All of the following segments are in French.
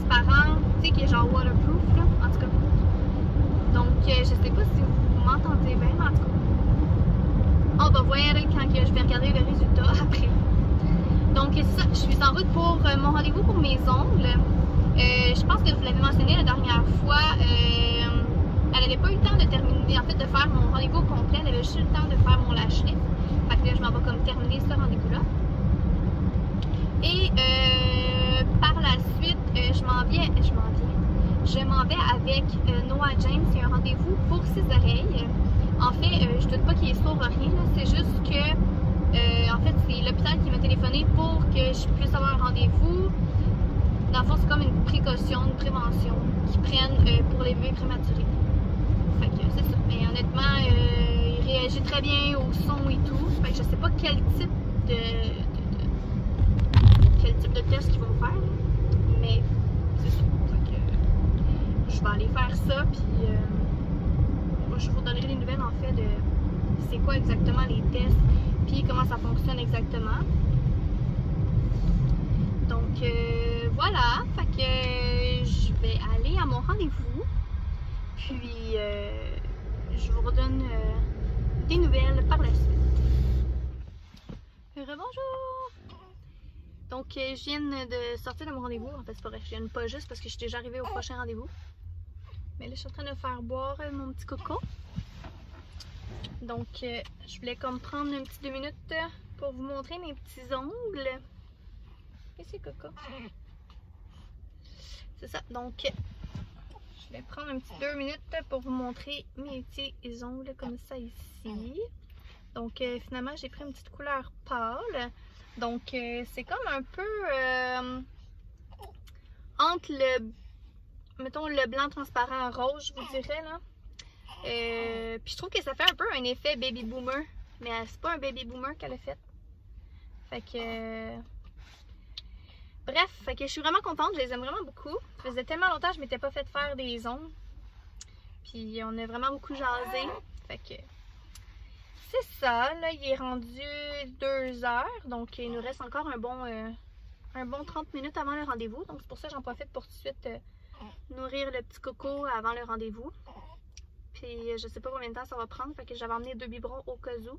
transparent, tu sais, qui est genre waterproof, là, en tout cas. Donc, je sais pas si vous m'entendez bien, mais en tout cas, on va voir quand je vais regarder le résultat après. Donc, c'est ça, je suis en route pour mon rendez-vous pour mes ongles. Je pense que je vous l'avais mentionné la dernière fois, elle n'avait pas eu le temps de terminer, en fait, de faire mon rendez-vous complet, elle avait juste eu le temps de faire mon lash lift. Fait que là, je m'en vais comme terminer ce rendez-vous-là. Et par la suite, je m'en vais avec Noah James. C'est un rendez-vous pour ses oreilles. En fait, je doute pas qu'il est sourd à rien, c'est juste que en fait, c'est l'hôpital qui m'a téléphoné pour que je puisse avoir un rendez-vous. Dans le fond, c'est comme une précaution, une prévention qu'ils prennent pour les bébés prématurés. Fait que c'est ça. Mais honnêtement, il réagit très bien au son et tout. Fait que je sais pas quel type de test qu'ils vont faire. Mais c'est ça. Fait que je vais aller faire ça. Puis je vous donnerai des nouvelles en fait de c'est quoi exactement les tests. Puis comment ça fonctionne exactement. Donc voilà, fait que je vais aller à mon rendez-vous, puis je vous redonne des nouvelles par la suite. Rebonjour! Donc je viens de sortir de mon rendez-vous, en fait c'est pas vrai, je viens pas juste parce que je suis déjà arrivée au prochain rendez-vous. Mais là je suis en train de faire boire mon petit coco. Donc je voulais comme prendre une petite 2 minutes pour vous montrer mes petits ongles. Qu'est-ce que c'est, Coco? C'est ça, donc je vais prendre un petit 2 minutes pour vous montrer mes petits ongles comme ça ici. Donc finalement j'ai pris une petite couleur pâle. Donc c'est comme un peu entre le, mettons, le blanc transparent rose, je vous dirais là. Puis je trouve que ça fait un peu un effet baby boomer. Mais c'est pas un baby boomer qu'elle a fait. Fait que... bref, fait que je suis vraiment contente, je les aime vraiment beaucoup. Ça faisait tellement longtemps que je m'étais pas fait faire des ongles. Puis on a vraiment beaucoup jasé. Fait que c'est ça, là il est rendu 2 heures. Donc il nous reste encore un bon 30 minutes avant le rendez-vous. Donc c'est pour ça que j'en profite pour tout de suite nourrir le petit coco avant le rendez-vous. Puis je sais pas combien de temps ça va prendre. Fait que j'avais emmené 2 biberons au cas où.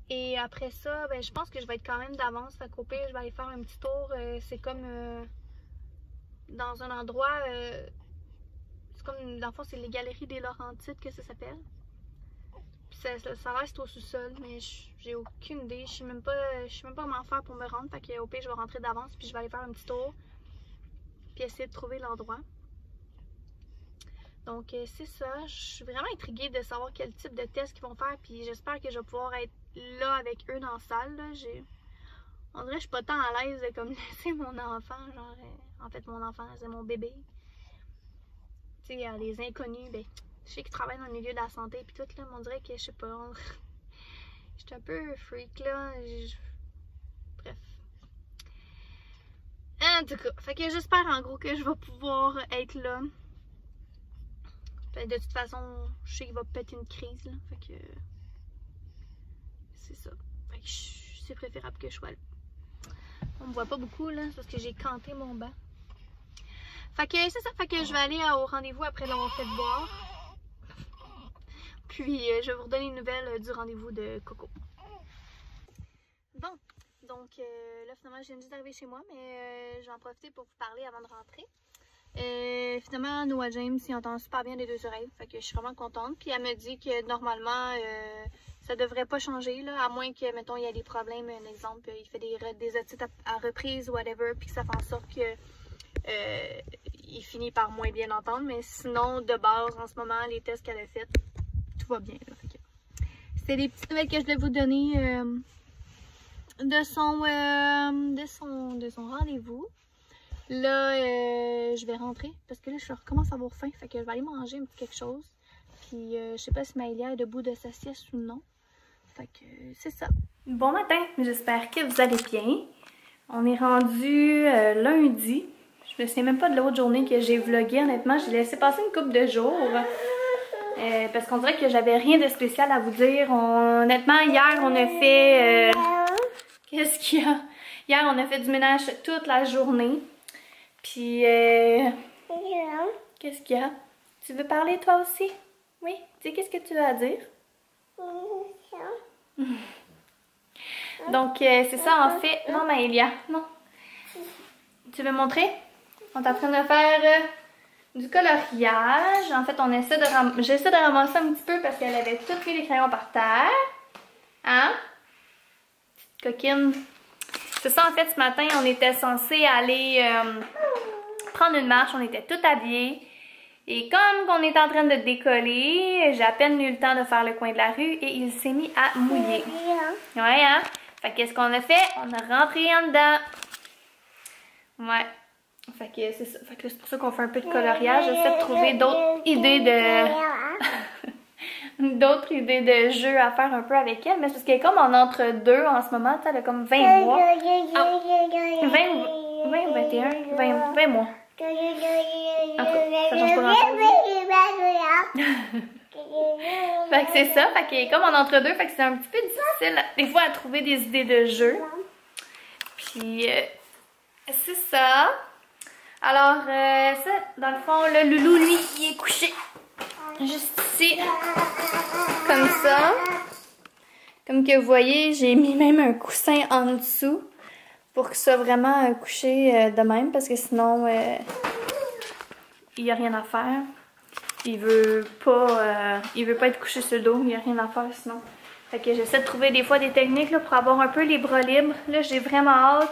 Et après ça, ben, je pense que je vais être quand même d'avance. Fait qu'au pire, je vais aller faire un petit tour. C'est comme dans un endroit. C'est comme, dans le fond, c'est les Galeries des Laurentides que ça s'appelle. Puis ça reste au sous-sol, mais j'ai aucune idée. Je sais même pas comment faire pour me rendre. Fait qu'au pire, je vais rentrer d'avance. Puis je vais aller faire un petit tour. Puis essayer de trouver l'endroit. Donc c'est ça. Je suis vraiment intriguée de savoir quel type de test qu'ils vont faire. Puis j'espère que je vais pouvoir être là avec eux dans la salle. Là. On dirait que je suis pas tant à l'aise de comme laisser mon enfant. Genre, en fait, mon enfant, c'est mon bébé. Tu sais, les inconnus, ben, je sais qu'ils travaillent dans le milieu de la santé. Puis tout, là, mais on dirait que je sais pas. Je suis un peu freak, là. Bref. En tout cas, fait que j'espère en gros que je vais pouvoir être là. De toute façon, je sais qu'il va péter une crise, là. Fait que... c'est ça. Fait que c'est préférable que je sois là. On me voit pas beaucoup, là, parce que j'ai canté mon banc. Fait que c'est ça. Fait que je vais aller au rendez-vous après l'avoir fait boire. Puis, je vais vous redonner une nouvelle du rendez-vous de Coco. Bon. Donc, là, finalement, je viens juste d'arriver chez moi, mais je vais en profiter pour vous parler avant de rentrer. Finalement, Noah James, il entend super bien des 2 oreilles, fait que je suis vraiment contente. Puis elle me dit que normalement, ça devrait pas changer, là, à moins que, mettons, il y ait des problèmes, un exemple, il fait des otites à reprise, whatever, puis que ça fait en sorte que il finit par moins bien entendre. Mais sinon, de base, en ce moment, les tests qu'elle a fait, tout va bien. C'est des petites nouvelles que je voulais vous donner de son rendez-vous. Là, je vais rentrer parce que là, je recommence à avoir faim. Fait que je vais aller manger un petit quelque chose. Puis, je sais pas si Maëlia est debout de sa sieste ou non. Fait que c'est ça. Bon matin, j'espère que vous allez bien. On est rendu lundi. Je me souviens même pas de l'autre journée que j'ai vlogué. Honnêtement, j'ai laissé passer une couple de jours. Parce qu'on dirait que j'avais rien de spécial à vous dire. Honnêtement, hier, on a fait... qu'est-ce qu'il y a? Hier, on a fait du ménage toute la journée. Puis, qu'est-ce qu'il y a? Tu veux parler toi aussi? Oui? Dis qu'est-ce que tu as à dire? Donc, c'est ça en fait. Non, Maëlia, non. Tu veux montrer? On est en train de faire du coloriage. En fait, j'essaie de ramasser un petit peu parce qu'elle avait tous mis les crayons par terre. Hein? Petite coquine. C'est ça, en fait, ce matin, on était censé aller prendre une marche. On était tout habillés. Et comme on est en train de décoller, j'ai à peine eu le temps de faire le coin de la rue et il s'est mis à mouiller. Ouais, hein? Fait qu'est-ce qu'on a fait? On a rentré en dedans. Ouais. Fait que c'est ça. Fait que c'est pour ça qu'on fait un peu de coloriage. J'essaie de trouver d'autres idées d'autres idées de jeux à faire un peu avec elle. Mais c'est parce qu'elle est comme en entre-deux en ce moment. Elle a comme 20 mois. Ah, 20 ou 21? 20 mois. En tout cas, ça change pas grand-chose. Fait que c'est ça. Fait qu'elle est comme en entre-deux. Fait que c'est un petit peu difficile des fois à trouver des idées de jeux. Puis c'est ça. Alors, ça, dans le fond, le loulou, lui, il est couché juste ici, comme ça. Comme que vous voyez, j'ai mis même un coussin en dessous pour que ce soit vraiment couché de même, parce que sinon, il n'y a rien à faire. Il veut pas être couché sur le dos, il n'y a rien à faire sinon. Fait que j'essaie de trouver des fois des techniques là, pour avoir un peu les bras libres. Là, j'ai vraiment hâte.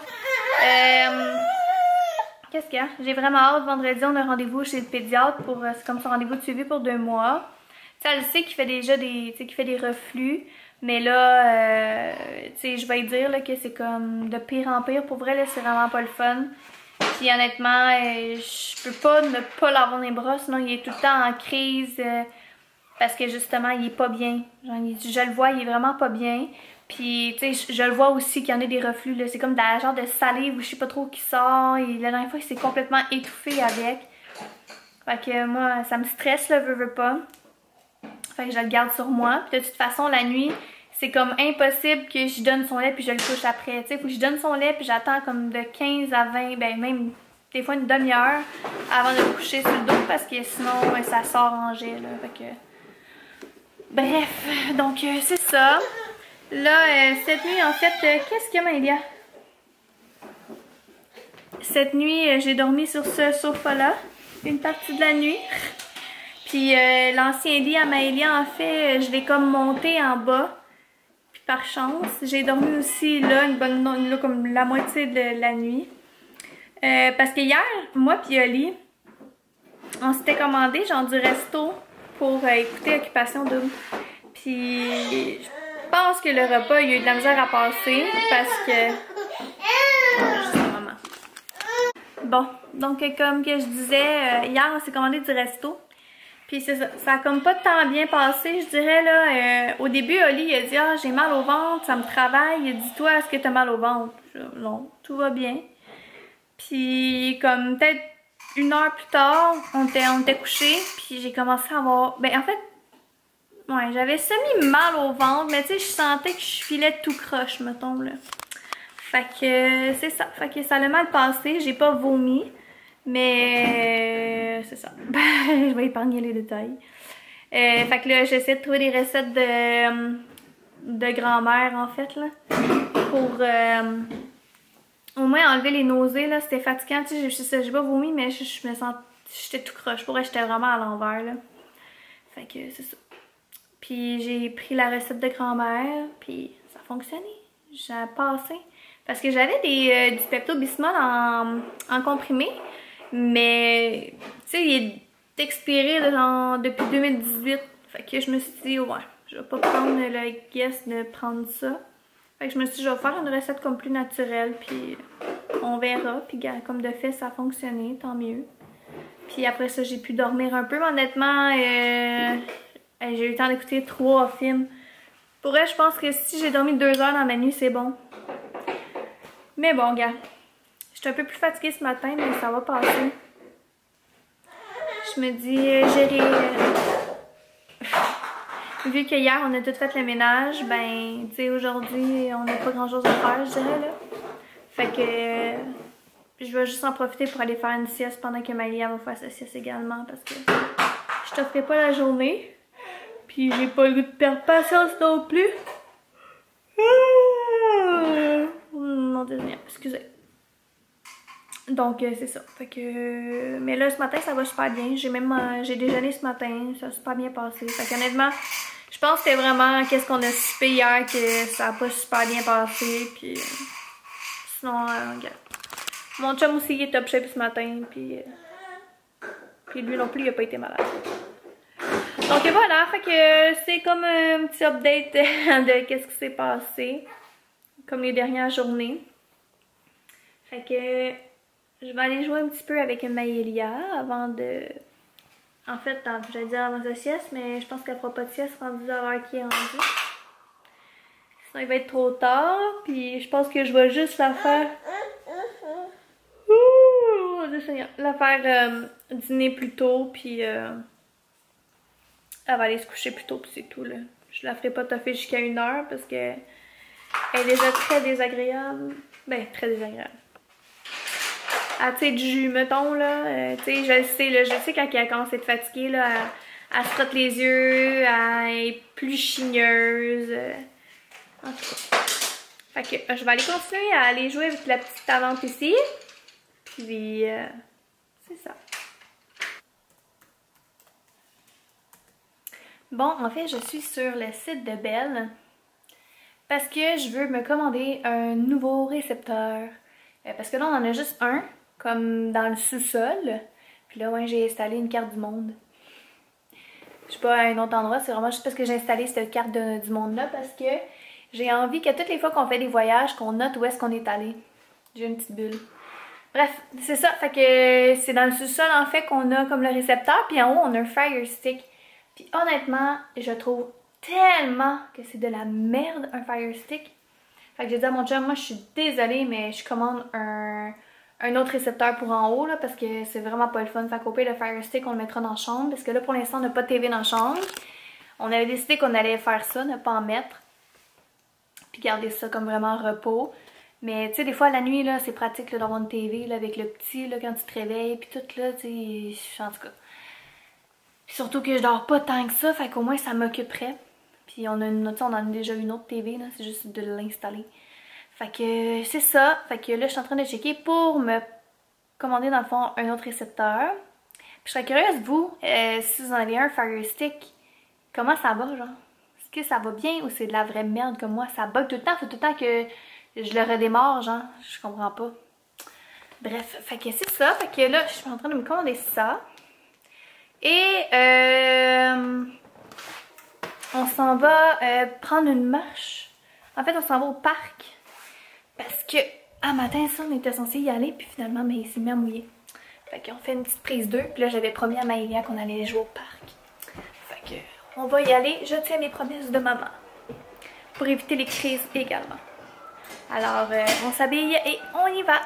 Qu'est-ce qu'il y a? J'ai vraiment hâte. Vendredi, on a rendez-vous chez le pédiatre pour c'est comme son rendez-vous de suivi pour 2 mois. Tu sais, elle sait qu'il fait déjà qu'il fait des reflux. Mais là, tu sais, je vais lui dire là, que c'est comme de pire en pire. Pour vrai, là, c'est vraiment pas le fun. Puis honnêtement, je peux pas ne pas l'avoir dans les bras, sinon il est tout le temps en crise. Parce que justement, il est pas bien. Genre, je le vois, il est vraiment pas bien. Puis, tu sais, je le vois aussi qu'il y en a des reflux. C'est comme de genre de salive ou je sais pas trop qui sort. Et la dernière fois, il s'est complètement étouffé avec. Fait que moi, ça me stresse, là, veux pas. Fait que je le garde sur moi. Puis de toute façon, la nuit, c'est comme impossible que je donne son lait puis je le couche après. Tu sais, faut que je donne son lait puis j'attends comme de 15 à 20, ben même des fois une demi-heure avant de le coucher sur le dos parce que sinon, ça sort en jet, là. Fait que... Bref, donc c'est ça. Là, cette nuit, en fait, qu'est-ce qu'il y a, Maëlia? Cette nuit, j'ai dormi sur ce sofa-là, une partie de la nuit. Puis l'ancien lit à Maëlia, en fait, je l'ai comme monté en bas. Puis par chance, j'ai dormi aussi là, là, comme la moitié de la nuit. Parce que hier, moi puis Oli, on s'était commandé genre du resto pour écouter Occupation Double. Puis je pense que le repas, il y a eu de la misère à passer parce que... Juste un moment. Bon, donc comme que je disais, hier on s'est commandé du resto. Puis c'est ça, ça a comme pas tant bien passé, je dirais là. Au début, Oli il a dit « Ah, j'ai mal au ventre, ça me travaille. » Il a dit « Toi, est-ce que t'as mal au ventre? » Non, tout va bien. Puis comme peut-être 1 heure plus tard, on était couchés, puis j'ai commencé à avoir... Ben en fait, ouais, j'avais semi mal au ventre, mais tu sais, je sentais que je filais tout croche, mettons, là. Fait que c'est ça, fait que ça l'a mal passé, j'ai pas vomi, mais c'est ça. Je vais épargner les détails. Fait que là, j'essaie de trouver des recettes de grand-mère, en fait, là, pour... au moins enlever les nausées, là, c'était fatigant, tu sais, j'ai pas vomi, mais je me sens, j'étais tout croche, pour vrai, j'étais vraiment à l'envers, là. Fait que c'est ça. Puis j'ai pris la recette de grand-mère, puis ça a fonctionné, j'ai passé. Parce que j'avais du Pepto-Bismol en comprimé, mais, tu sais, il est expiré, là, genre, depuis 2018, fait que je me suis dit, ouais, je vais pas prendre le guess de prendre ça. Fait que je me suis dit, je vais faire une recette comme plus naturelle, puis on verra. Puis comme de fait, ça a fonctionné, tant mieux. Puis après ça, j'ai pu dormir un peu, mais honnêtement, j'ai eu le temps d'écouter 3 films. Pour vrai, je pense que si j'ai dormi 2 heures dans ma nuit, c'est bon. Mais bon, gars, je suis un peu plus fatiguée ce matin, mais ça va passer. Je me dis, vu que hier on a tout fait le ménage, ben, tu sais, aujourd'hui on n'a pas grand chose à faire, je dirais, là. Fait que je vais juste en profiter pour aller faire une sieste pendant que Maëlia va faire sa sieste également parce que je t'offrais pas la journée. Puis j'ai pas le goût de perdre patience non plus. Mon Dieu, excusez. Donc c'est ça. Fait que mais là ce matin ça va super bien. J'ai déjeuné ce matin, ça a super bien passé. Fait qu'honnêtement, je pense que c'était vraiment qu'est-ce qu'on a soupé hier que ça a pas super bien passé. Puis sinon, regarde. Mon chum aussi il est top shape ce matin. Puis lui non plus il a pas été malade. Donc voilà, fait que c'est comme un petit update de qu'est-ce qui s'est passé. Comme les dernières journées. Fait que je vais aller jouer un petit peu avec Maëlia avant de... En fait, j'allais dire avant sa sieste, mais je pense qu'elle fera pas de sieste rendu à l'heure qui est rendue. Sinon il va être trop tard, puis je pense que je vais juste la faire... Ouh, mon Dieu Seigneur. La faire dîner plus tôt, puis... elle va aller se coucher plus tôt, puis c'est tout, là. Je la ferai pas toffer jusqu'à 1h, parce que... Elle est déjà très désagréable. Ben, très désagréable. Ah, tu sais, du jus, mettons, là. Tu sais, je sais quand elle commence à être fatiguée, là, elle se frotte les yeux, elle est plus chigneuse. En tout cas. Fait que je vais aller continuer à aller jouer avec la petite Talente ici. Puis, c'est ça. Bon, en fait, je suis sur le site de Belle. Parce que je veux me commander un nouveau récepteur. Parce que là, on en a juste un, comme dans le sous-sol. Puis là, ouais, j'ai installé une carte du monde. Je sais pas, à un autre endroit, c'est vraiment juste parce que j'ai installé cette carte du monde-là. Parce que j'ai envie que toutes les fois qu'on fait des voyages, qu'on note où est-ce qu'on est allé. J'ai une petite bulle. Bref, c'est ça. Fait que c'est dans le sous-sol, en fait, qu'on a comme le récepteur. Puis en haut, on a un Fire Stick. Puis honnêtement, je trouve tellement que c'est de la merde un Fire Stick. Fait que j'ai dit à mon chum, moi je suis désolée mais je commande un autre récepteur pour en haut là parce que c'est vraiment pas le fun. Fait qu'au pire le Fire Stick on le mettra dans la chambre parce que là pour l'instant on n'a pas de TV dans la chambre. On avait décidé qu'on allait faire ça, ne pas en mettre. Puis garder ça comme vraiment repos. Mais tu sais des fois la nuit là c'est pratique d'avoir une TV là, avec le petit là, quand tu te réveilles puis tout là tu sais en tout cas. Puis surtout que je dors pas tant que ça, fait qu'au moins ça m'occuperait. Puis on en a déjà une autre TV, là, c'est juste de l'installer. Fait que c'est ça. Fait que là, je suis en train de checker pour me commander dans le fond un autre récepteur. Puis je serais curieuse, vous, si vous en avez un Fire Stick, comment ça va, genre? Est-ce que ça va bien ou c'est de la vraie merde comme moi? Ça bug tout le temps, faut tout le temps que je le redémarre, genre. Je comprends pas. Bref, fait que c'est ça. Fait que là, je suis en train de me commander ça. Et on s'en va prendre une marche. En fait, on s'en va au parc. Parce que, matin, ça, on était censé y aller. Puis finalement, mais il s'est mis à mouiller. Fait qu'on fait une petite prise d'eux. Puis là, j'avais promis à Maëlia qu'on allait jouer au parc. Fait que, on va y aller. Je tiens mes promesses de maman. Pour éviter les crises également. Alors, on s'habille et on y va.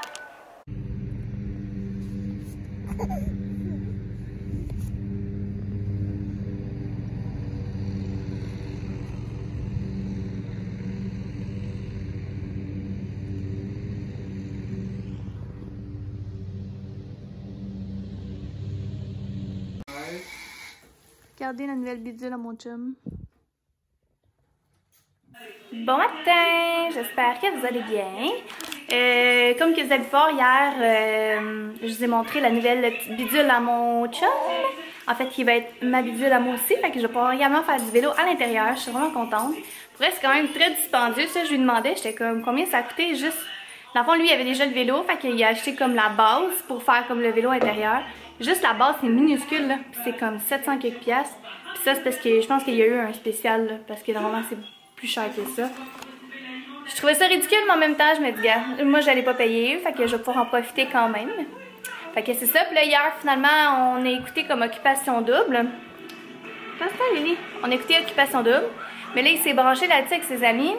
Regardez la nouvelle bidule à mon chum. Bon matin! J'espère que vous allez bien. Comme que vous avez pu voir hier, je vous ai montré la nouvelle petite bidule à mon chum. En fait, qui va être ma bidule à moi aussi. Fait que je vais pouvoir également faire du vélo à l'intérieur. Je suis vraiment contente. Pour vrai, c'est quand même très dispendieux. Ça, je lui demandais, j'étais comme combien ça coûtait juste. Dans le fond, lui, il avait déjà le vélo. Fait qu'il a acheté comme la base pour faire comme le vélo intérieur. Juste la base, c'est minuscule, là. Puis c'est comme 700 quelques piastres. Puis ça, c'est parce que je pense qu'il y a eu un spécial, là, parce que normalement, c'est plus cher que ça. Je trouvais ça ridicule, mais en même temps, je me dis, gars, moi, j'allais pas payer. Fait que je vais pouvoir en profiter quand même. Fait que c'est ça. Puis là, hier, finalement, on a écouté comme Occupation Double. Passe-toi, Lily. On a écouté Occupation Double. Mais là, il s'est branché là-dessus avec ses amis.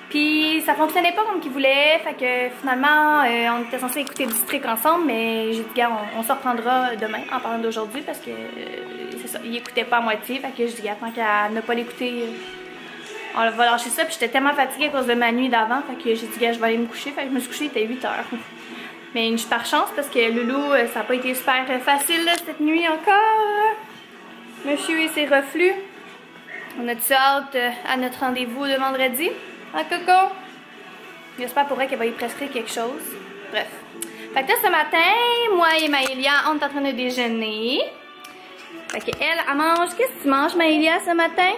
Puis ça fonctionnait pas comme qu'il voulait, fait que finalement on était censé écouter District ensemble, mais j'ai dit gars, on se reprendra demain en parlant d'aujourd'hui parce que c'est ça, il écoutait pas à moitié, fait que je dis gars, tant qu'à ne pas l'écouter, on va lâcher ça. Puis j'étais tellement fatiguée à cause de ma nuit d'avant, fait que j'ai dit gars, je vais aller me coucher, fait que je me suis couchée, il était 8h. Mais par chance, parce que Loulou, ça n'a pas été super facile là, cette nuit encore. Monsieur et ses reflux. On a-tu hâte à notre rendez-vous de vendredi? Hein, Coco? J'espère pour elle qu'elle va y prescrire quelque chose. Bref. Fait que là, ce matin, moi et Maëlia, on est en train de déjeuner. Fait qu'elle, elle mange. Qu'est-ce que tu manges, Maëlia, ce matin?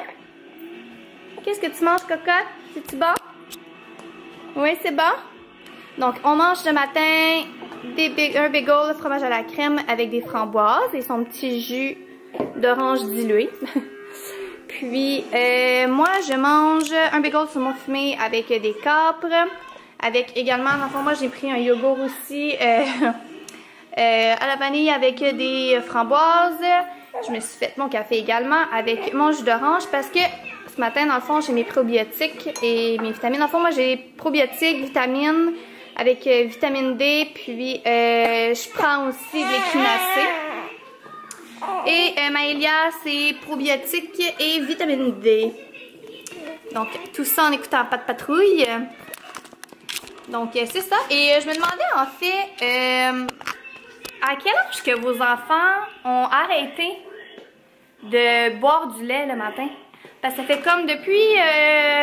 Qu'est-ce que tu manges, cocotte? C'est-tu bon? Oui, c'est bon? Donc, on mange ce matin un bagel fromage à la crème avec des framboises et son petit jus d'orange dilué. Puis, moi, je mange un bagel saumon fumé avec des capres. Avec également, dans le fond, moi, j'ai pris un yogourt aussi à la vanille avec des framboises. Je me suis fait mon café également avec mon jus d'orange parce que ce matin, dans le fond, j'ai mes probiotiques et mes vitamines. Dans le fond, moi, j'ai probiotiques, vitamines avec vitamine D, puis je prends aussi de l'équinacée. Et Maëlia, c'est probiotiques et vitamine D. Donc, tout ça en écoutant Pas de patrouille. Donc, c'est ça. Et je me demandais, en fait, à quel âge que vos enfants ont arrêté de boire du lait le matin? Parce que ça fait comme depuis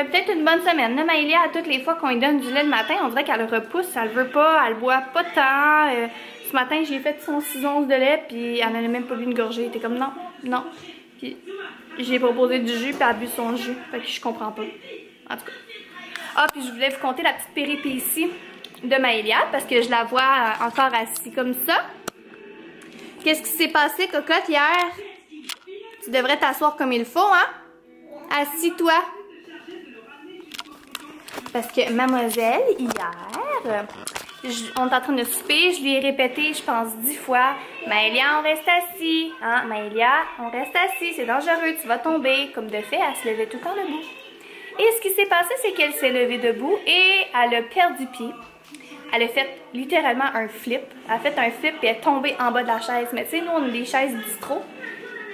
peut-être une bonne semaine. Là, Maëlia, à toutes les fois qu'on lui donne du lait le matin, on dirait qu'elle le repousse, elle le veut pas, elle boit pas tant. Ce matin, j'ai fait son 6 onces de lait, puis elle n'en a même pas bu une gorgée. Elle était comme non, non. Puis j'ai proposé du jus, puis elle a bu son jus. Fait que je comprends pas. En tout cas. Ah, puis je voulais vous conter la petite péripétie de Maëlia, parce que je la vois encore assise comme ça. Qu'est-ce qui s'est passé, cocotte, hier? Tu devrais t'asseoir comme il faut, hein? Assis-toi. Parce que mademoiselle, hier, on est en train de souper, je lui ai répété, je pense 10 fois, Maëlia, on reste assis. Hein, Maëlia, on reste assis, c'est dangereux, tu vas tomber. Comme de fait, elle se levait tout le temps debout. Et ce qui s'est passé, c'est qu'elle s'est levée debout et elle a perdu pied. Elle a fait littéralement un flip. Elle a fait un flip et elle est tombée en bas de la chaise. Mais tu sais, nous, on a des chaises bistrot.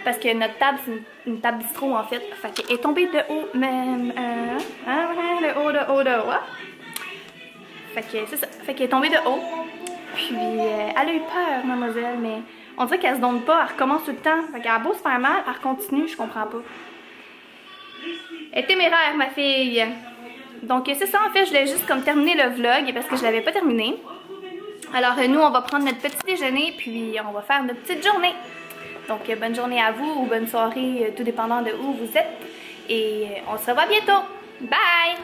Parce que notre table, c'est une table bistrot, en fait. Fait qu'elle est tombée de haut, même. De haut, de haut, de haut. Fait que c'est ça. Fait qu'elle est tombée de haut. Puis, elle a eu peur, mademoiselle. Mais on dirait qu'elle se donne pas. Elle recommence tout le temps. Fait qu'elle a beau se faire mal, elle continue. Je comprends pas. Elle est téméraire, ma fille. Donc, c'est ça. En fait, je voulais juste comme terminer le vlog parce que je l'avais pas terminé. Alors, nous, on va prendre notre petit déjeuner. Puis, on va faire notre petite journée. Donc, bonne journée à vous ou bonne soirée, tout dépendant de où vous êtes. Et on se revoit bientôt. Bye!